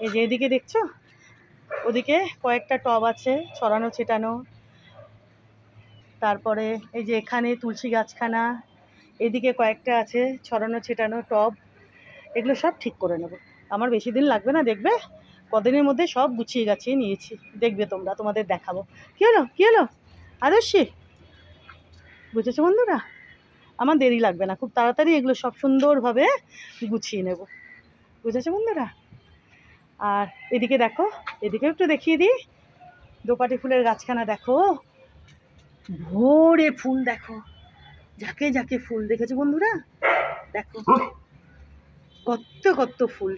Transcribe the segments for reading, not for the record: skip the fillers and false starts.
এই যে এদিকে দেখছো, ওদিকে কয়েকটা টব আছে ছড়ানো ছিটানো। তারপরে এই যে এখানে তুলসী গাছখানা, এদিকে কয়েকটা আছে ছড়ানো ছিটানো টব। এগুলো সব ঠিক করে নেব। আমার বেশি দিন লাগবে না, দেখবে কদিনের মধ্যে সব গুছিয়ে গাছিয়ে নিয়েছি। দেখবে তোমরা, তোমাদের দেখাবো। কী হলো কী হলো আদর্শী? বুঝেছো বন্ধুরা, আমার দেরি লাগবে না, খুব তাড়াতাড়ি এগুলো সব সুন্দরভাবে গুছিয়ে নেব। বুঝেছো বন্ধুরা? আর এদিকে দেখো, এদিকেও একটু দেখিয়ে দিই। দোপাটি ফুলের গাছখানা দেখো, ভোরে ফুল দেখো, ঝাঁকে ঝাঁকে ফুল। দেখেছো বন্ধুরা? দেখো কত কত ফুল।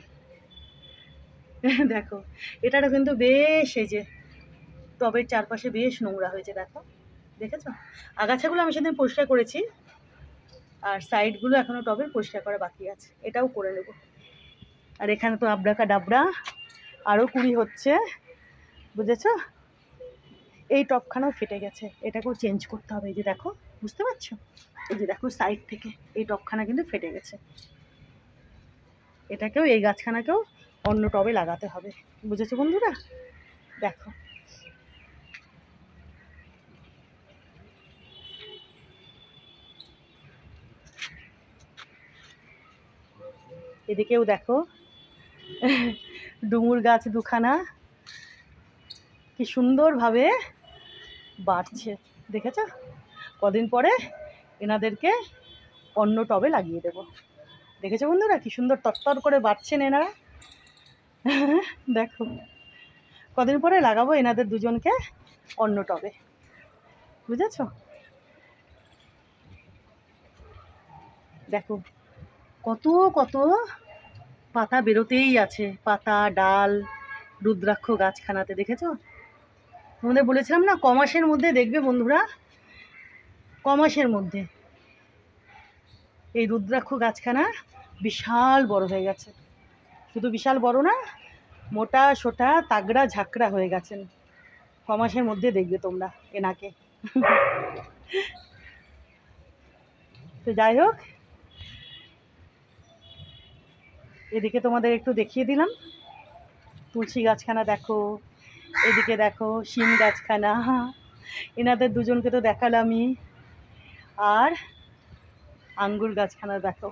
দেখো এটারও কিন্তু বেশ, এই যে টবের চারপাশে বেশ নোংরা হয়েছে, দেখো দেখেছো? আগাছাগুলো আমি সেদিন পরিষ্কার করেছি, আর সাইডগুলো এখনো টবের পরিষ্কার করা বাকি আছে, এটাও করে নেব। আর এখানে তো আবড়াকা ডাবড়া আরও কুড়ি হচ্ছে, বুঝেছো? এই টবখানাও ফেটে গেছে, এটাকেও চেঞ্জ করতে হবে। এই যে দেখো, বুঝতে পারছো? এই যে দেখো সাইড থেকে এই টবখানা কিন্তু ফেটে গেছে, এটাকেও, এই গাছখানাকেও অন্য টবে লাগাতে হবে। বুঝেছো বন্ধুরা? দেখো এদিকেও দেখো ডুমুর গাছ দুখানা কি সুন্দরভাবে বাড়ছে, দেখেছ? কদিন পরে এনাদেরকে অন্য টবে লাগিয়ে দেব। দেখেছো বন্ধুরা কি সুন্দর তরতর করে বাড়ছেন এনারা? দেখো কদিন পরে লাগাবো এনাদের দুজনকে অন্য টবে। বুঝেছো? দেখো কত কত পাতা বেরোতেই আছে, পাতা ডাল রুদ্রাক্ষ গাছখানাতে। দেখেছো? তোমাদের বলেছিলাম না, কমাসের মধ্যে দেখবে বন্ধুরা, কমাসের মধ্যে এই রুদ্রাক্ষ গাছখানা বিশাল বড় হয়ে গেছে। শুধু বিশাল বড় না, মোটা সোটা তাগড়া ঝাঁকড়া হয়ে গেছেন। কমাসের মধ্যে দেখবে তোমরা এনাকে। তো যাই হোক, এদিকে তোমাদের একটু দেখিয়ে দিলাম তুলসী গাছখানা দেখো, এদিকে দেখো শিম গাছখানা, এনাদের দুজনকে তো দেখালামই। আর আঙ্গুর গাছখানা দেখো,